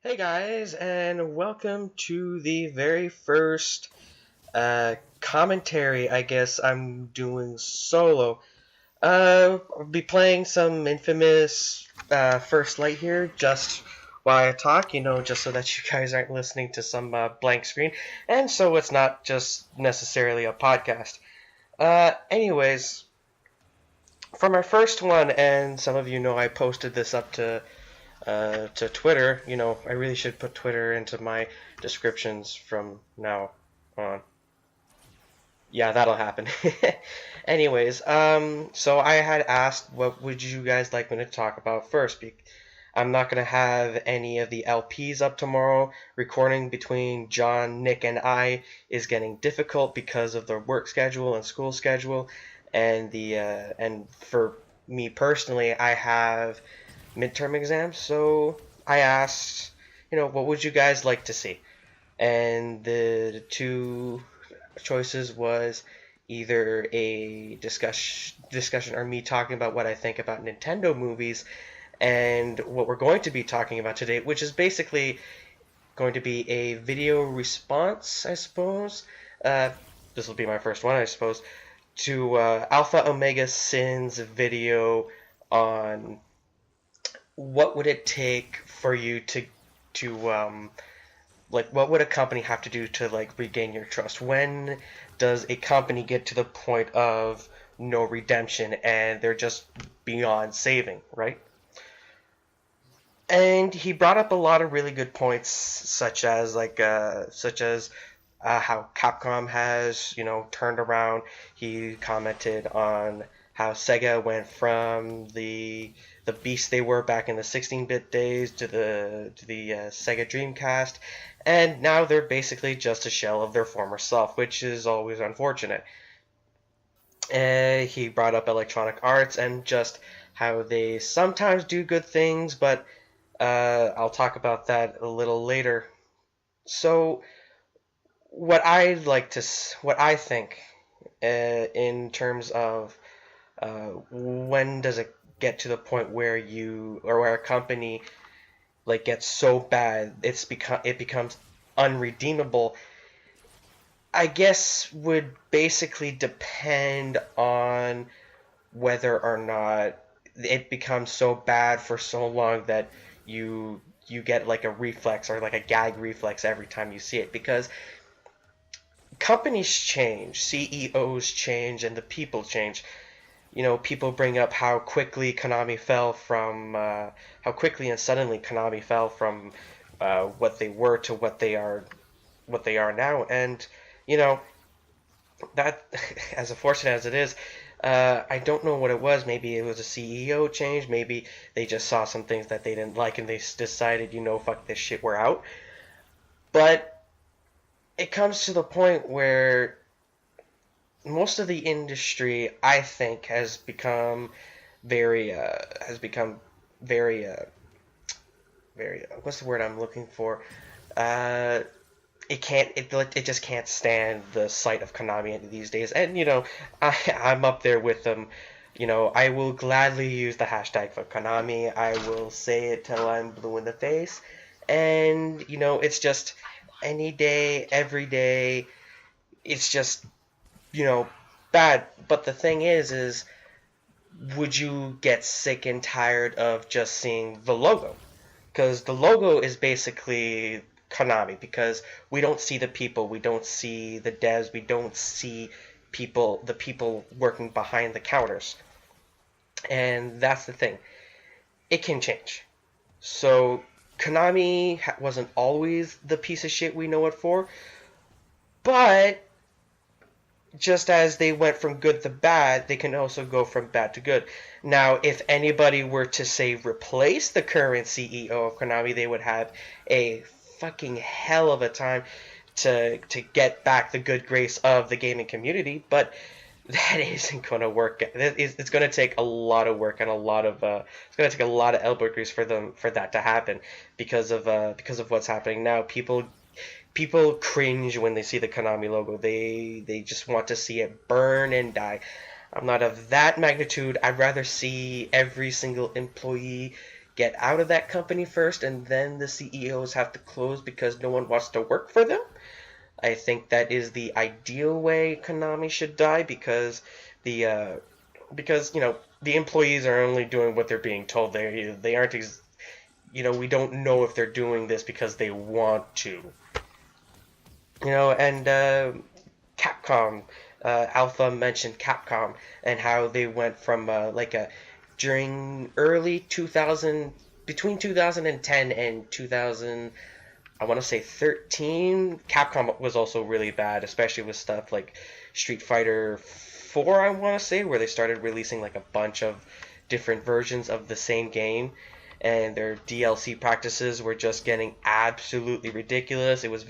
Hey guys, and welcome to the very first commentary. I guess I'm doing solo. I'll be playing some infamous First Light here, just while I talk. Just so that you guys aren't listening to some blank screen, and so it's not just necessarily a podcast. Anyways, for my first one, and some of you know I posted this up to Twitter. I really should put Twitter into my descriptions from now on. Yeah, that'll happen. Anyways, so I had asked what would you guys like me to talk about first. I'm not gonna have any of the LPs up tomorrow. Recording between John, Nick, and I is getting difficult because of the work schedule and school schedule, and for me personally, I have midterm exams. So I asked, what would you guys like to see? And the two choices was either a discussion or me talking about what I think about Nintendo movies and what we're going to be talking about today, which is basically going to be a video response, I suppose. This will be my first one, I suppose, to alphaomegasin's video on what would it take for you to like what would a company have to do to like regain your trust? When does a company get to the point of no redemption and they're just beyond saving, right? And he brought up a lot of really good points, such as how Capcom has turned around. He commented on how Sega went from the beast they were back in the 16-bit days to the Sega Dreamcast, and now they're basically just a shell of their former self, which is always unfortunate. He brought up Electronic Arts and just how they sometimes do good things, but I'll talk about that a little later. So, what I think in terms of when does it get to the point where you or where a company like gets so bad it becomes unredeemable, I guess would basically depend on whether or not it becomes so bad for so long that you get like a reflex or like a gag reflex every time you see it, because companies change, CEOs change, and the people change. People bring up how quickly and suddenly Konami fell from what they were to what they are now, and you know that, as unfortunate as it is, I don't know what it was. Maybe it was a CEO change. Maybe they just saw some things that they didn't like, and they decided, fuck this shit, we're out. But it comes to the point where most of the industry, I think, has become very very what's the word I'm looking for? Uh, it just can't stand the sight of Konami these days, and I'm up there with them. I will gladly use the hashtag for Konami. I will say it till I'm blue in the face, and it's just any day, every day. It's just you know, bad. But the thing is, would you get sick and tired of just seeing the logo? Because the logo is basically Konami. Because we don't see the people, we don't see the devs, we don't see the people working behind the counters. And that's the thing. It can change. So Konami wasn't always the piece of shit we know it for, but just as they went from good to bad, they can also go from bad to good. Now, if anybody were to say replace the current CEO of Konami, they would have a fucking hell of a time to get back the good grace of the gaming community, but that isn't going to work. It's going to take a lot of work and it's going to take a lot of elbow grease for that to happen because of what's happening now. People cringe when they see the Konami logo. They just want to see it burn and die. I'm not of that magnitude. I'd rather see every single employee get out of that company first, and then the CEOs have to close because no one wants to work for them. I think that is the ideal way Konami should die, because the the employees are only doing what they're being told. They aren't we don't know if they're doing this because they want to. And Capcom, Alpha mentioned Capcom and how they went from during early 2000, between 2010 and 2000, I want to say 13, Capcom was also really bad, especially with stuff like Street Fighter 4, I want to say, where they started releasing like a bunch of different versions of the same game, and their DLC practices were just getting absolutely ridiculous. It was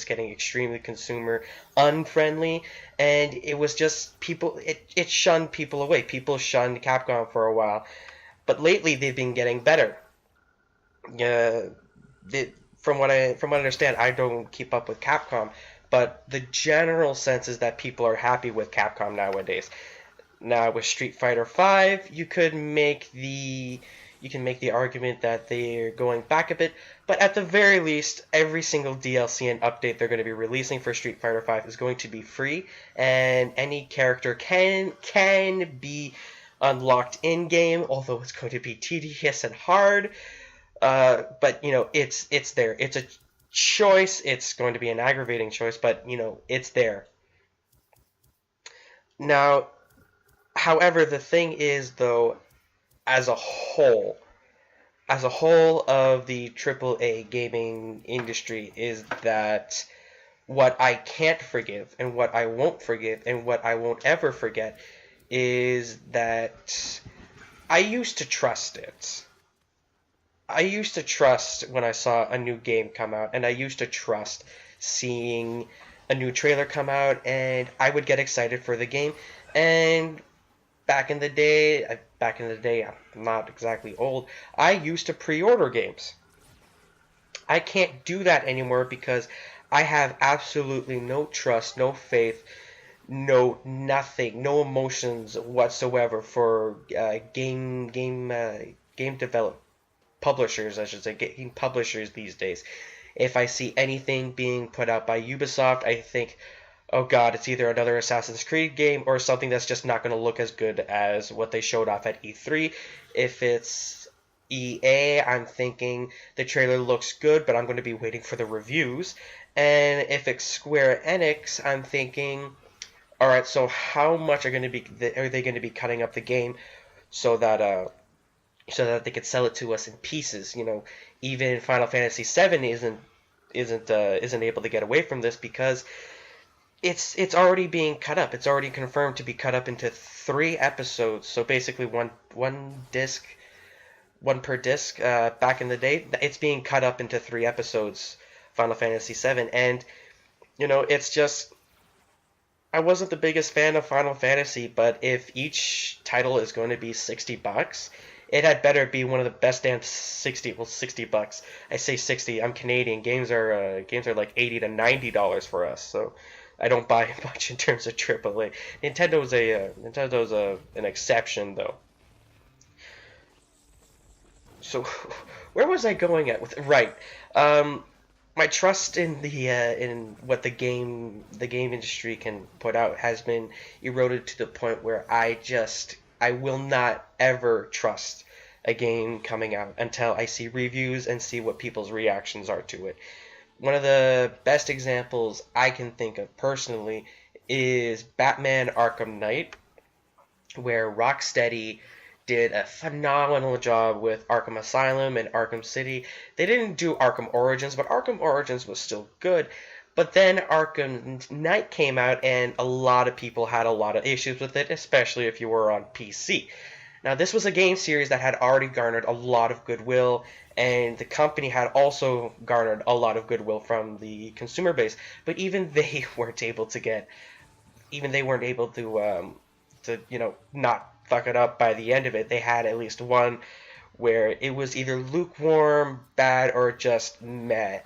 getting extremely consumer unfriendly, and it was just it shunned people away. People shunned Capcom for a while, but lately they've been getting better. From what I understand, I don't keep up with Capcom, but the general sense is that people are happy with Capcom nowadays. Now with Street Fighter V, you can make the argument that they're going back a bit, but at the very least, every single DLC and update they're going to be releasing for Street Fighter V is going to be free, and any character can be unlocked in game, although it's going to be tedious and hard. But it's there. It's a choice. It's going to be an aggravating choice, but it's there. Now, however, the thing is, though, as a whole of the AAA gaming industry, is that what I can't forgive and what I won't forgive and what I won't ever forget is that I used to trust it. I used to trust when I saw a new game come out, and I used to trust seeing a new trailer come out, and I would get excited for the game. And back in the day, I'm not exactly old, I used to pre-order games. I can't do that anymore because I have absolutely no trust, no faith, nothing, no emotions whatsoever for game development. Publishers, I should say, game publishers these days. If I see anything being put out by Ubisoft, I think, oh god, it's either another Assassin's Creed game or something that's just not going to look as good as what they showed off at E3. If it's EA, I'm thinking the trailer looks good, but I'm going to be waiting for the reviews. And if it's Square Enix, I'm thinking, alright, so how much are they going to be cutting up the game so that they could sell it to us in pieces? Even Final Fantasy VII isn't able to get away from this because it's already being cut up. It's already confirmed to be cut up into 3 episodes. So basically one per disc. Back in the day, it's being cut up into 3 episodes. Final Fantasy VII, and it's just. I wasn't the biggest fan of Final Fantasy, but if each title is going to be $60, it had better be one of the best damn $60. I say 60. I'm Canadian. Games are like $80 to $90 for us, so I don't buy much in terms of AAA. Nintendo's an exception though. So where was I going at with it? Right. My trust in in what the game industry can put out has been eroded to the point where I will not ever trust a game coming out until I see reviews and see what people's reactions are to it. One of the best examples I can think of personally is Batman Arkham Knight, where Rocksteady did a phenomenal job with Arkham Asylum and Arkham City. They didn't do Arkham Origins, but Arkham Origins was still good. But then Arkham Knight came out, and a lot of people had a lot of issues with it, especially if you were on PC. Now, this was a game series that had already garnered a lot of goodwill, and the company had also garnered a lot of goodwill from the consumer base. But even they weren't able to not fuck it up by the end of it. They had at least one where it was either lukewarm, bad, or just meh.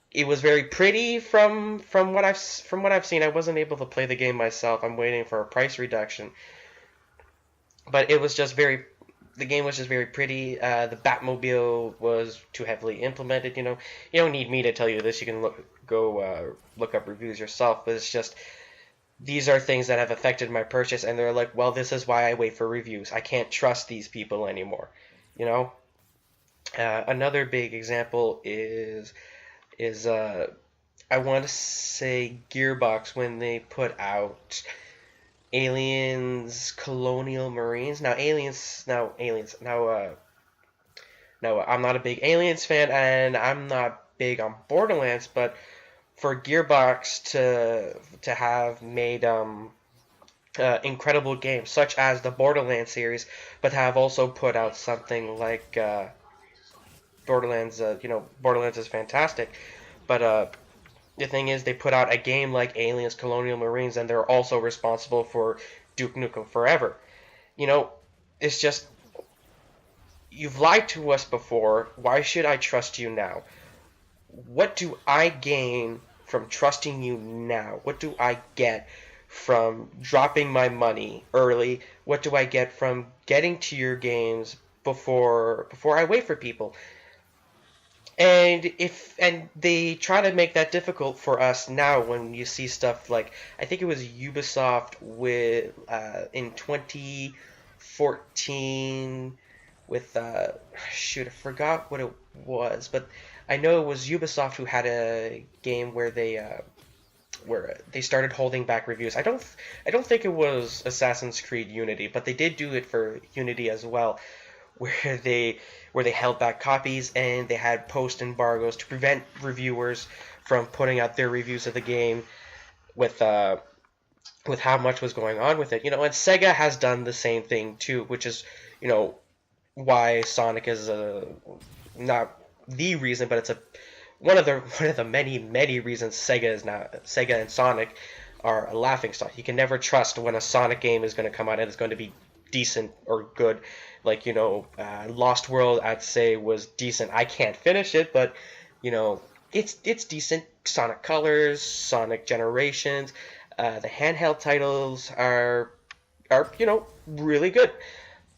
It was very pretty from what I've seen. I wasn't able to play the game myself. I'm waiting for a price reduction. But it was just very the game was just very pretty. The Batmobile was too heavily implemented. You don't need me to tell you this. You can look up reviews yourself. But it's just these are things that have affected my purchase, and they're like, well, this is why I wait for reviews. I can't trust these people anymore. You know. Another big example is I want to say Gearbox when they put out Aliens Colonial Marines. Now I'm not a big Aliens fan, and I'm not big on Borderlands, but for Gearbox to have made incredible games such as the Borderlands series, but have also put out something like Borderlands. Borderlands is fantastic, but the thing is, they put out a game like Aliens Colonial Marines, and they're also responsible for Duke Nukem Forever. It's just, you've lied to us before. Why should I trust you now? What do I gain from trusting you now? What do I get from dropping my money early? What do I get from getting to your games before I wait for people? And they try to make that difficult for us now when you see stuff like, I think it was Ubisoft with in 2014 with shoot, I forgot what it was, but I know it was Ubisoft who had a game where they started holding back reviews. I don't think it was Assassin's Creed Unity, but they did do it for Unity as well, where they held back copies and they had post embargoes to prevent reviewers from putting out their reviews of the game with how much was going on with it. And Sega has done the same thing too, which is why Sonic is not the reason, but it's one of the many reasons Sega and Sonic are a laughingstock. You can never trust when a Sonic game is going to come out and it's going to be decent or good. Like, Lost World, I'd say, was decent. I can't finish it, but, it's decent. Sonic Colors, Sonic Generations, the handheld titles are really good.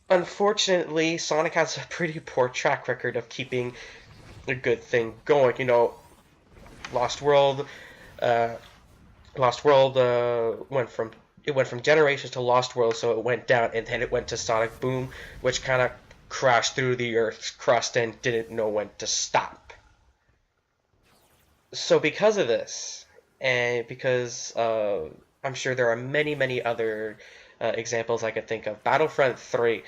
Unfortunately, Sonic has a pretty poor track record of keeping a good thing going. Lost World went from Generations to Lost World, so it went down, and then it went to Sonic Boom, which kind of crashed through the Earth's crust and didn't know when to stop. So because of this, and because I'm sure there are many other examples I could think of, Battlefront 3,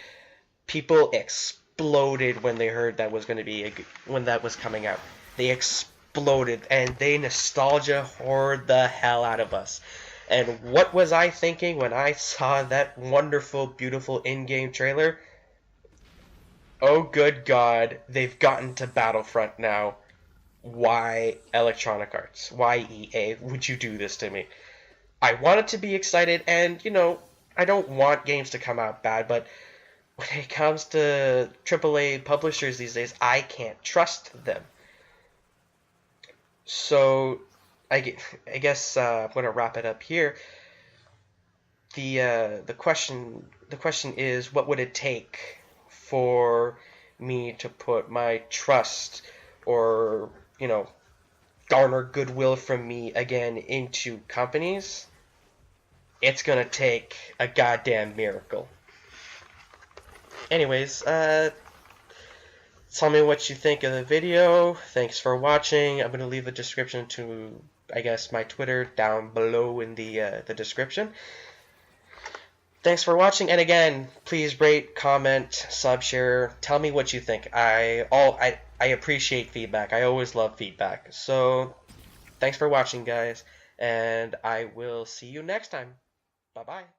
people exploded when they heard that was going to be when that was coming out. They exploded, and they nostalgia hoard the hell out of us. And what was I thinking when I saw that wonderful, beautiful in-game trailer? Oh, good God, they've gotten to Battlefront now. Why Electronic Arts? Why EA? Would you do this to me? I wanted to be excited, and, I don't want games to come out bad, but when it comes to AAA publishers these days, I can't trust them. So I guess I'm gonna wrap it up here. The question is, what would it take for me to put my trust or garner goodwill from me again into companies? It's gonna take a goddamn miracle. Anyways, tell me what you think of the video. Thanks for watching. I'm going to leave a description to, I guess, my Twitter down below in the description. Thanks for watching, and again, please rate, comment, sub, share. Tell me what you think. I appreciate feedback. I always love feedback. So, thanks for watching, guys, and I will see you next time. Bye-bye.